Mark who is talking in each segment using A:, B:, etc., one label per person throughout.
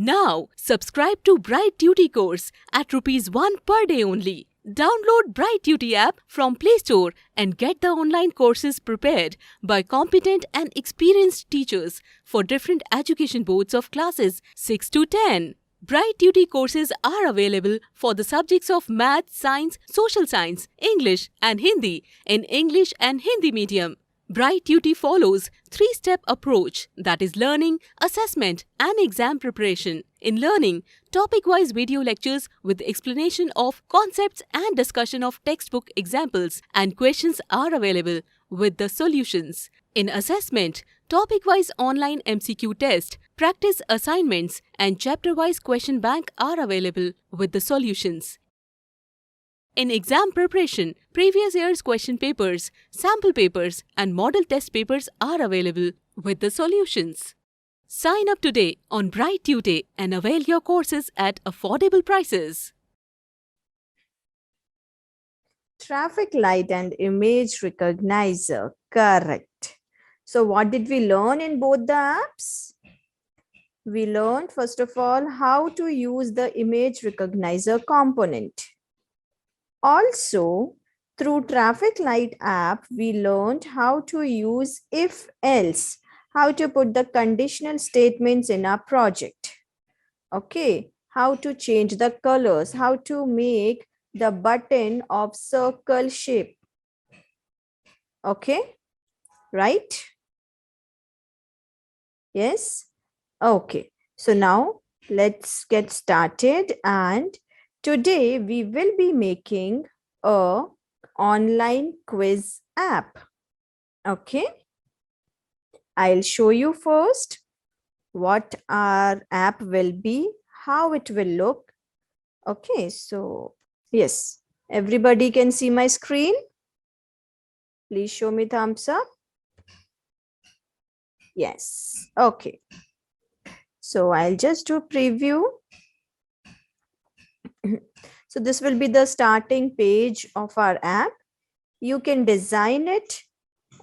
A: Now, subscribe to Bright Duty course at ₹1 per day only. Download Bright Duty app from Play Store and get the online courses prepared by competent and experienced teachers for different education boards of classes 6 to 10. Bright Duty courses are available for the subjects of Math, Science, Social Science, English and Hindi in English and Hindi medium. Bright Duty follows three-step approach, that is learning, assessment and exam preparation. In learning, topic-wise video lectures with explanation of concepts and discussion of textbook examples and questions are available with the solutions. In assessment, topic-wise online MCQ test, practice assignments and chapter-wise question bank are available with the solutions. In exam preparation, previous year's question papers, sample papers and model test papers are available with the solutions. Sign up today on Bright Tuesday and avail your courses at affordable prices.
B: Traffic light and image recognizer. Correct. So what did we learn in both the apps? We learned first of all how to use the image recognizer component. Also, through traffic light app, we learned how to use if else, how to put the conditional statements in our project. Okay, how to change the colors, how to make the button of circle shape. Okay, right? Yes? Okay, so now let's get started, and today we will be making a online quiz app. Okay, I'll show you first what our app will be, how it will look. Okay, so yes, everybody can see my screen. Please show me thumbs up. Yes, okay. So I'll just do preview. So this will be the starting page of our app. You can design it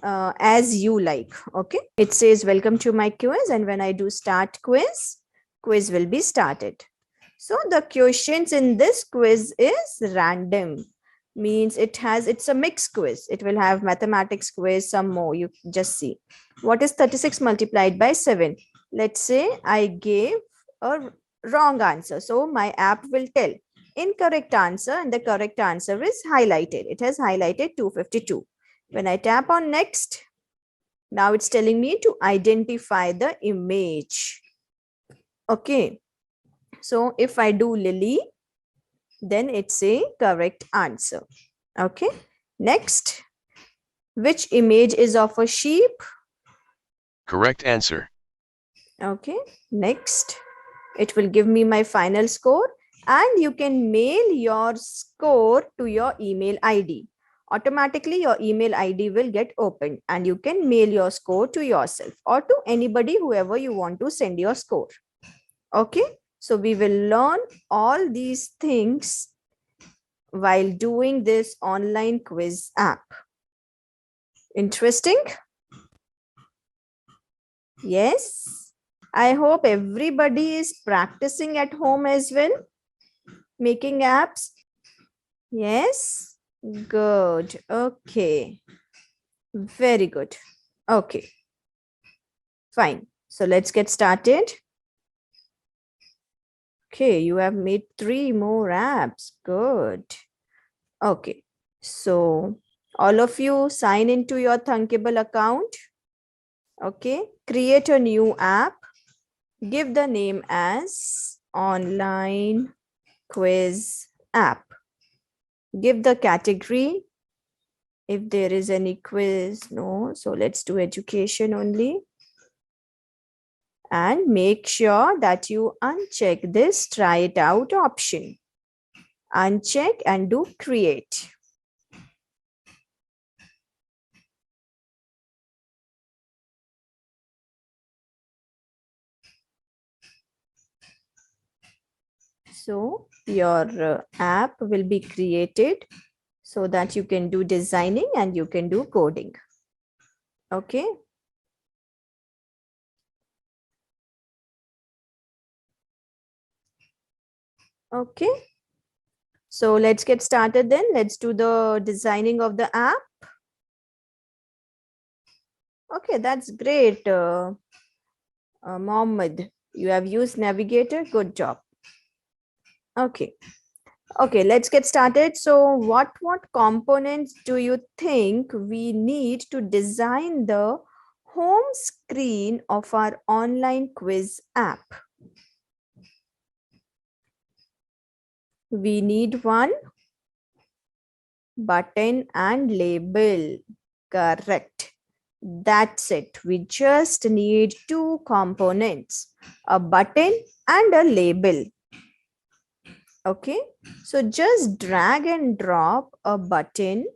B: as you like. Okay, it says welcome to my quiz, and when I do start quiz, quiz will be started. So the questions in this quiz is random, means it's a mixed quiz. It will have mathematics quiz, some more. You just see what is 36 multiplied by 7. Let's say I gave a wrong answer, so my app will tell incorrect answer, and the correct answer is highlighted. It has highlighted 252. When I tap on next, now it's telling me to identify the image. Okay, so if I do Lily, then it's a correct answer. Okay, next, which image is of a sheep?
C: Correct answer.
B: Okay, next, it will give me my final score, and you can mail your score to your email ID. Automatically your email ID will get opened, and you can mail your score to yourself or to anybody, whoever you want to send your score. Okay, so we will learn all these things while doing this online quiz app. Interesting? Yes, I hope everybody is practicing at home as well, making apps. Yes, good. Okay, very good. Okay, fine. So let's get started. Okay, you have made 3 more apps. Good. Okay, so all of you sign into your Thunkable account. Okay, create a new app. Give the name as online quiz app. Give the category. If there is any quiz, no. So let's do education only. And make sure that you uncheck this try it out option. Uncheck and do create. So your app will be created so that you can do designing and you can do coding. Okay. Okay. So let's get started then. Let's do the designing of the app. Okay, that's great. Mohammed, you have used Navigator. Good job. Okay. Okay, let's get started. So what components do you think we need to design the home screen of our online quiz app? We need one button and label. Correct. That's it. We just need two components, a button and a label. Okay, so just drag and drop a button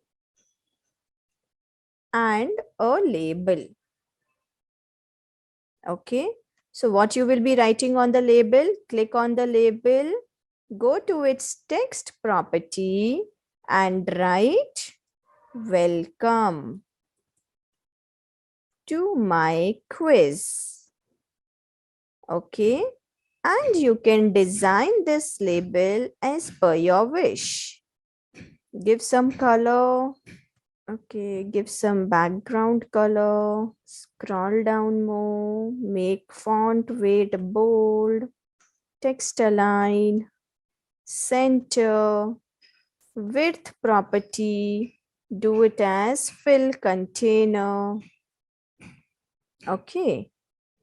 B: and a label. Okay, so what you will be writing on the label, click on the label, go to its text property and write welcome to my quiz. Okay, and you can design this label as per your wish. Give some color. Okay, give some background color. Scroll down more. Make font weight bold. Text align. Center. Width property. Do it as fill container. Okay.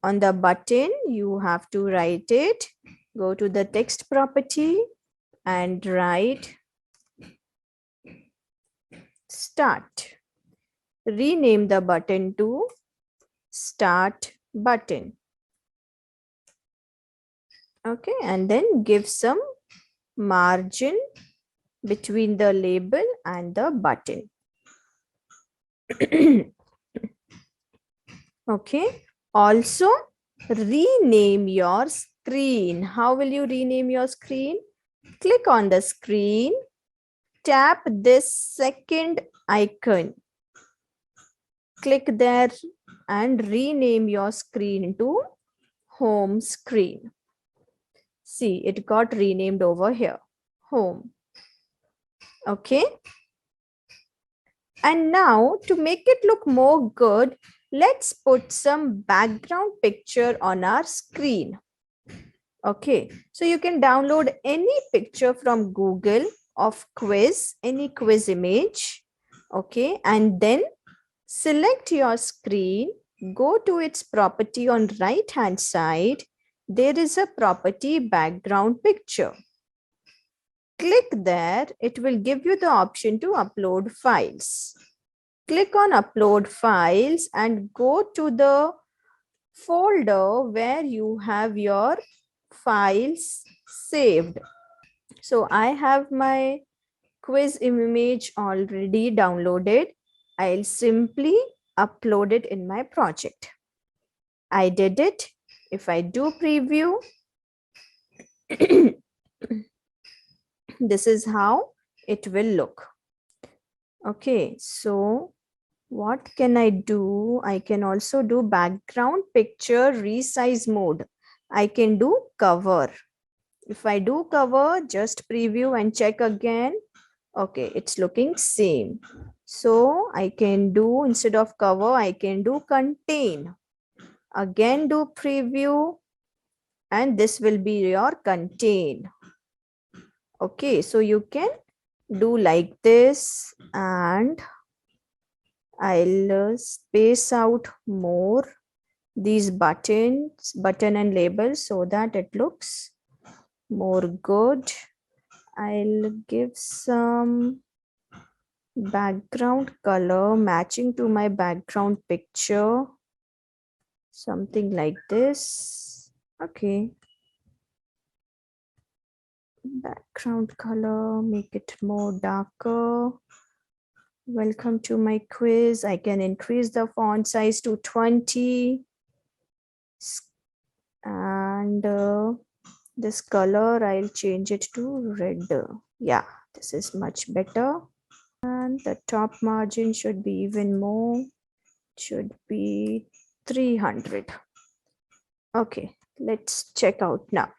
B: On the button, you have to write it. Go to the text property and write start. Rename the button to start button. Okay, and then give some margin between the label and the button. Okay, also rename your screen. How will you rename your screen? Click on the screen, tap this second icon. Click there and rename your screen to home screen. See, it got renamed over here, home. Okay. And now to make it look more good, let's put some background picture on our screen. Okay, so you can download any picture from Google of quiz, any quiz image. Okay, and then select your screen, go to its property on right hand side. There is a property background picture. Click there, it will give you the option to upload files. Click on upload files and go to the folder where you have your files saved. So I have my quiz image already downloaded. I'll simply upload it in my project. I did it. If I do preview, this is how it will look. Okay, so what can I do? I can also do background picture resize mode. I can do cover. If I do cover, just preview and check again. Okay, it's looking same. So I can do, instead of cover, I can do contain. Again do preview and this will be your contain. Okay, so you can do like this and I'll space out more these buttons, button and labels so that it looks more good. I'll give some background color matching to my background picture. Something like this. Okay. Background color, make it more darker. Welcome to my quiz. I can increase the font size to 20. And this color, I'll change it to red. Yeah, this is much better. And the top margin should be even more. Should be 300. Okay, let's check out now.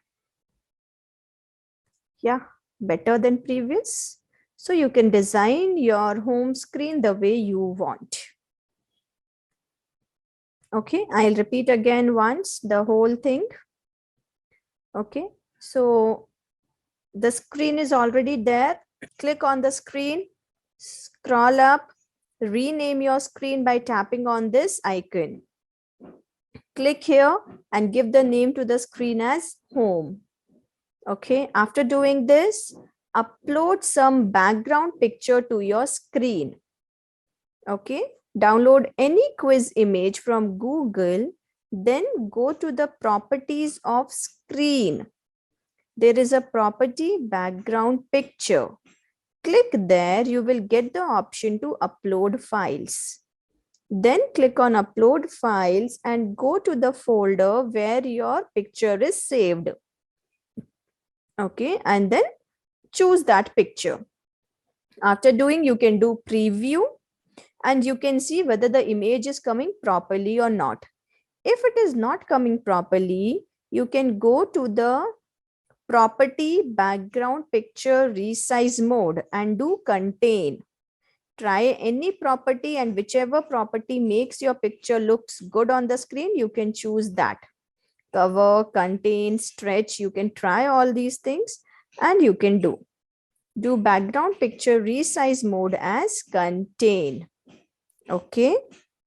B: Yeah, better than previous. So you can design your home screen the way you want. Okay, I'll repeat again once the whole thing. Okay, so the screen is already there. Click on the screen, scroll up, rename your screen by tapping on this icon. Click here and give the name to the screen as home. Okay, after doing this, upload some background picture to your screen. Okay, download any quiz image from Google, then go to the properties of screen. There is a property background picture. Click there, you will get the option to upload files. Then click on upload files and go to the folder where your picture is saved. Okay, and then choose that picture. After doing, you can do preview and you can see whether the image is coming properly or not. If it is not coming properly, you can go to the property background picture resize mode and do contain. Try any property and whichever property makes your picture looks good on the screen, you can choose that. Cover, contain, stretch, you can try all these things and you can do. Do background picture resize mode as contain. Okay.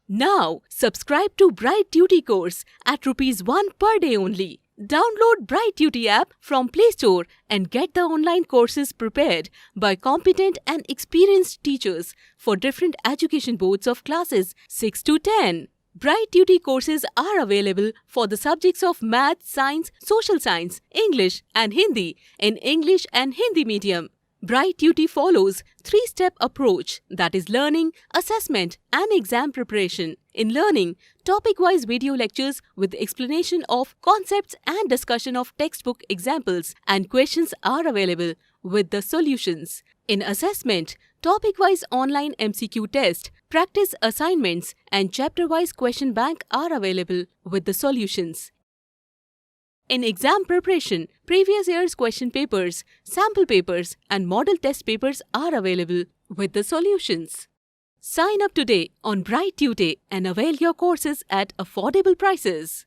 A: Now, subscribe to Bright Duty course at ₹1 per day only. Download Bright Duty app from Play Store and get the online courses prepared by competent and experienced teachers for different education boards of classes 6 to 10. Bright Duty courses are available for the subjects of Math, Science, Social Science, English and Hindi in English and Hindi medium. Bright Duty follows 3-step approach, that is learning, assessment and exam preparation. In learning, topic-wise video lectures with explanation of concepts and discussion of textbook examples and questions are available with the solutions. In assessment, topic-wise online MCQ test, practice assignments and chapter-wise question bank are available with the solutions. In exam preparation, previous year's question papers, sample papers and model test papers are available with the solutions. Sign up today on Bright Tutor and avail your courses at affordable prices.